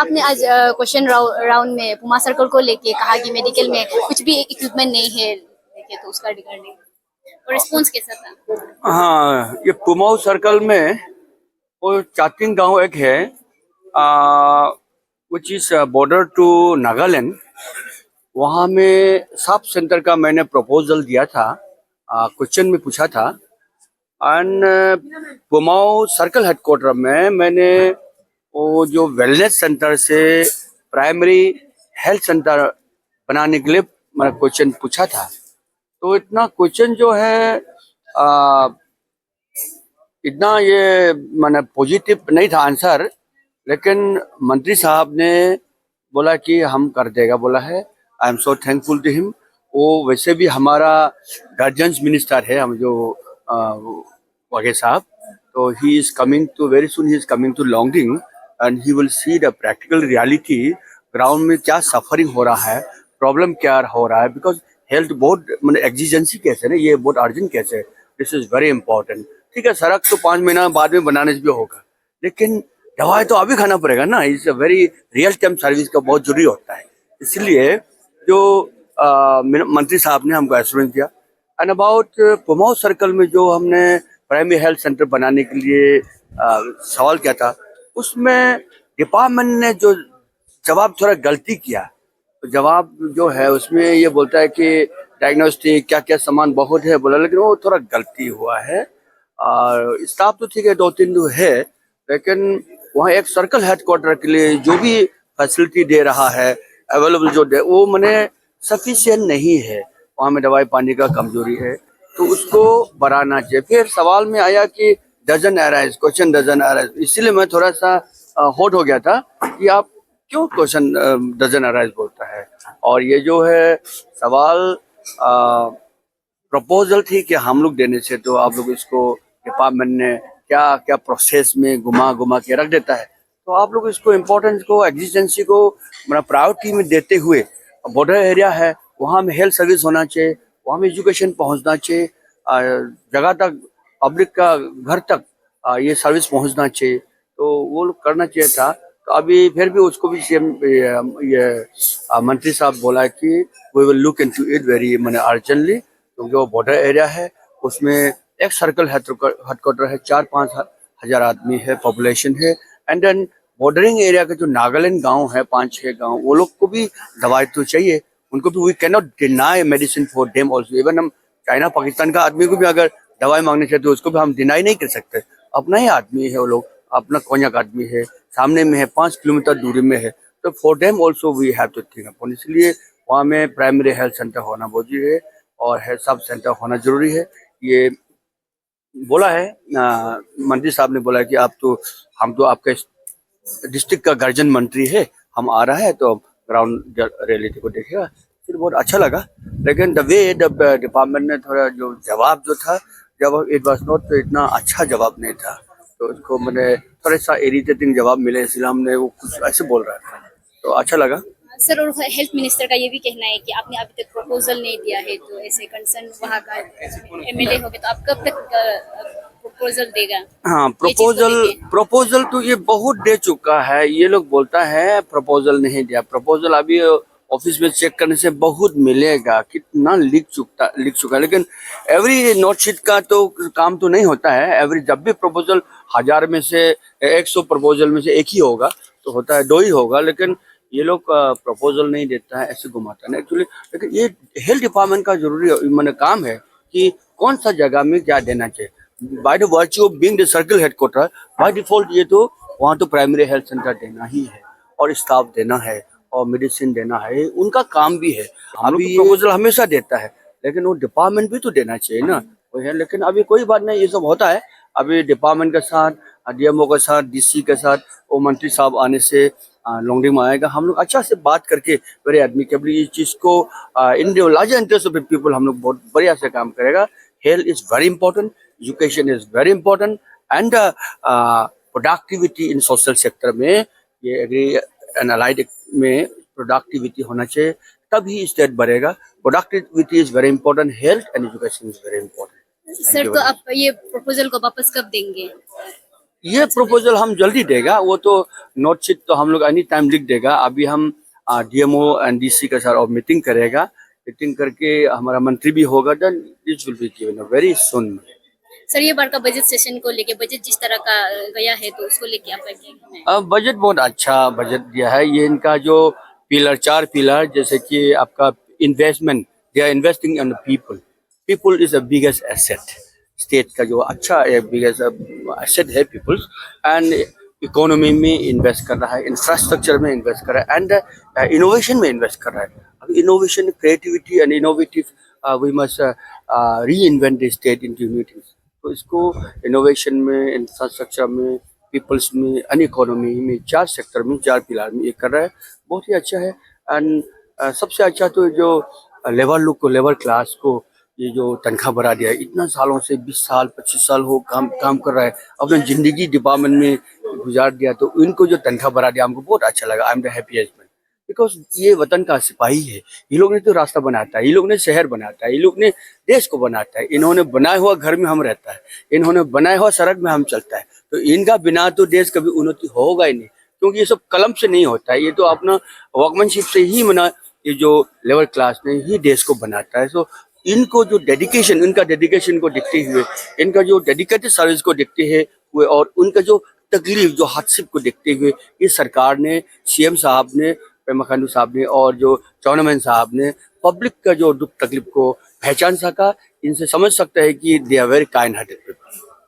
आपने आज question round में पुमा सर्कल को लेके कहा कि मेडिकल में कुछ भी इक्विपमेंट नहीं है लेके, तो उसका रिगार्डिंग और रिस्पॉन्स कैसा था? हाँ, ये पुमाऊ सर्कल में वो चातिंग गांव एक है, which is border to Nagaland. वहाँ में सब सेंटर का मैंने प्रपोजल दिया था, क्वेश्चन में पूछा था। एंड पुमाऊ सर्कल हेडक्वार्टर में मैंने वो जो वेलनेस सेंटर से प्राइमरी हेल्थ सेंटर बनाने के लिए मैंने क्वेश्चन पूछा था। तो इतना क्वेश्चन जो है इतना ये मैंने पॉजिटिव नहीं था आंसर, लेकिन मंत्री साहब ने बोला कि हम कर देगा बोला है। I am so thankful to him. वो वैसे भी हमारा गार्जियंस मिनिस्टर है, हम जो वघे साहब, तो he is coming to very soon, he is coming to Longding and he will see the practical reality ground में क्या सफरिंग हो रहा है, प्रॉब्लम क्या हो रहा है। बिकॉज हेल्थ बहुत मतलब एग्जिजेंसी कैसे ना, ये बहुत अर्जेंट कैसे, दिस इज वेरी इंपॉर्टेंट। ठीक है, सड़क तो 5 महीना बाद में बनाने से भी होगा, लेकिन दवाई तो अभी खाना पड़ेगा ना। It's a very real time service का बहुत जरूरी होता है। इसलिए जो मंत्री साहब ने हमको एश्योरेंस दिया। एंड अबाउट पुमाऊ सर्कल में जो हमने प्राइमरी हेल्थ सेंटर बनाने के लिए सवाल किया था, उसमें डिपार्टमेंट ने जो जवाब थोड़ा गलती किया। तो जवाब जो है उसमें ये बोलता है कि डायग्नोस्टिक क्या क्या सामान बहुत है बोला, लेकिन वो थोड़ा गलती हुआ है। और स्टाफ तो ठीक है, 2-3 तो है, लेकिन वहाँ एक सर्कल हेडक्वार्टर के लिए जो भी फैसिलिटी दे रहा है अवेलेबल जो दे, वो मैंने सफिशिएंट नहीं है। वहाँ में दवाई पानी का कमजोरी है, तो उसको बढ़ाना चाहिए। फिर सवाल में आया कि doesn't arise, question doesn't arise, इसीलिए मैं थोड़ा सा हॉट हो गया था कि आप क्यों क्वेश्चन डजन अराइज बोलता है। और ये जो है सवाल प्रपोजल थी कि हम लोग देने से, तो आप लोग इसको डिपार्टमेंट ने क्या क्या प्रोसेस में घुमा घुमा के रख देता है। तो आप लोग इसको इम्पोर्टेंस को, एग्जिस्टेंसी को मतलब प्रायोरिटी में देते हुए, बॉर्डर एरिया है, वहाँ में हेल्थ सर्विस होना चाहिए, वहाँ में एजुकेशन पहुँचना चाहिए, जगह तक पब्लिक का घर तक ये सर्विस पहुँचना चाहिए, तो वो लोग करना चाहिए था। तो अभी फिर भी उसको भी सीएम ये मंत्री साहब बोला है कि we will look into it very मैंने अर्जेंटली, क्योंकि वो बॉर्डर एरिया है, उसमें एक सर्कल हेडक्वार्टर है, 4-5 हजार आदमी है, पॉपुलेशन है। एंड देन बॉर्डरिंग एरिया के जो नागालैंड गांव है, 5-6 गांव, वो लोग को भी दवाई तो चाहिए, उनको भी। We can not deny medicine for them also. Even हम चाइना पाकिस्तान का आदमी को भी अगर दवाई मांगने चाहते, उसको भी हम डिनाई नहीं कर सकते। अपना ही आदमी है वो लोग, अपना कोन्याक आदमी है, सामने में है, 5 किलोमीटर दूरी में है, तो for them also we have to think upon. इसलिए वहाँ में प्राइमरी हेल्थ सेंटर होना बहुत जरूरी है और हेल्थ सब सेंटर होना जरूरी है। ये बोला है मंत्री साहब ने बोला है कि आप तो, हम तो आपके डिस्ट्रिक्ट का गार्जियन मंत्री है, हम आ रहा है तो ग्राउंड रियलिटी को देखेगा। फिर बहुत अच्छा लगा, लेकिन द वे द डिपार्टमेंट ने थोड़ा जो जवाब जो था, जवाब इट वाज नॉट, तो इतना अच्छा जवाब नहीं था। तो उसको मैंने थोड़ा सा इरिटेटिंग जवाब मिले, इसलिए हमने वो कुछ ऐसे बोल रहा था, तो अच्छा लगा। सर, और हेल्थ मिनिस्टर का ये भी कहना है कि आपने अभी तक प्रपोजल नहीं दिया है, तो ऐसे कंसर्न वहाँ का एमएलए हो गए, तो आप कब तक प्रपोजल देगा? हाँ, प्रपोजल तो ये बहुत दे चुका है। ये लोग बोलता है प्रपोजल नहीं दिया, प्रपोजल अभी ऑफिस में चेक करने से बहुत मिलेगा, कितना लिख चुका, लेकिन एवरी नोटशीट का तो काम तो नहीं होता है। एवरी जब भी प्रपोजल 1000 में से 100 प्रपोजल में से एक ही होगा, तो होता है 2 ही होगा, लेकिन ये लोग प्रपोजल नहीं देता है, ऐसे घुमाता है एक्चुअली। लेकिन ये हेल्थ डिपार्टमेंट का जरूरी मैंने काम है कि कौन सा जगह में क्या देना चाहिए। By the virtue of being the circle headquarter, by default ये तो वहाँ तो प्राइमरी हेल्थ सेंटर देना ही है, और स्टाफ देना है, और मेडिसिन देना है, उनका काम भी है। अभी प्रपोजल हमेशा देता है, लेकिन वो डिपार्टमेंट भी तो देना चाहिए ना, वो है। लेकिन अभी कोई बात नहीं, ये सब होता है। अभी डिपार्टमेंट के साथ, डीएमओ के साथ, डीसी के साथ, वो मंत्री साहब आने से लॉन्गडिंग में आएगा, हम लोग अच्छा से बात करके बड़े आदमी के इस चीज को in the larger interest of people हम लोग बहुत बढ़िया से काम करेगा। Health is very important, education is very important, and productivity in social sector में, ये एग्री एंड अलाइड में प्रोडक्टिविटी होना चाहिए, तभी स्टेट बढ़ेगा। Productivity is very important, health and education is very important. Sir, तो आप ये प्रपोजल को वापस कब देंगे? ये प्रपोजल हम जल्दी देगा, वो तो नोट शीट तो हम लोग एनी टाइम लिख देगा। अभी हम डीएमओ एंड डीसी का सर और मीटिंग करेगा, मीटिंग करके हमारा मंत्री भी होगा, then it will be given very soon. Sir ये बार का बजट सेशन को लेके बजट जिस तरह का गया है तो उसको लेके आपका क्या कहना है? अब बजट बहुत अच्छा बजट दिया है। ये इनका जो पिलर, 4 पिलर, जैसे कि आपका investment, they are investing in people. People is the biggest asset. State का जो अच्छा बिगेस्ट एसेट है पीपल्स, एंड इकोनॉमी में इन्वेस्ट कर रहा है, इंफ्रास्ट्रक्चर में इन्वेस्ट कर रहा है, एंड इनोवेशन में इन्वेस्ट कर रहा है। अब innovation, creativity and innovative we must reinvent the state in unities. तो इसको इनोवेशन में, इंफ्रास्ट्रक्चर में, पीपल्स में, एंड इकोनॉमी में, 4 सेक्टर में, 4 पिलर में ये कर रहा है। बहुत ही अच्छा है। एंड सबसे अच्छा तो जो लेबर लोग को, लेबर क्लास को ये जो तनख्वाह बढ़ा दिया है। इतना सालों से 20 साल 25 साल हो काम कर रहा है, अपने जिंदगी डिपार्टमेंट में गुजार दिया, तो इनको जो तनख्वाह बढ़ा दिया हमको बहुत अच्छा लगा। I am the happiest man, because ये वतन का सिपाही है। ये लोग ने तो रास्ता बनाता है, ये लोग ने शहर बनाता है, ये लोग ने देश को बनाता है। इन्होंने बनाया हुआ घर में हम रहता है, इन्होंने बनाया हुआ सड़क में हम चलता है। तो इनका बिना तो देश कभी उन्नति होगा ही नहीं, क्योंकि ये सब कलम से नहीं होता है, ये तो अपना वर्कमैनशिप से ही बना। ये जो लेबर क्लास ने ही देश को बनाता है। सो इनको जो डेडिकेशन, इनका डेडिकेशन को देखते हुए, इनका जो डेडिकेटेड सर्विस को देखते हुए, और उनका जो तकलीफ, जो हादसिप को देखते हुए, इस सरकार ने, सीएम साहब ने, पेमा खांडू साहब ने, और जो चौनामैन साहब ने पब्लिक का जो दुख तकलीफ को पहचान सका। इनसे समझ सकता है कि they are very kind hearted people.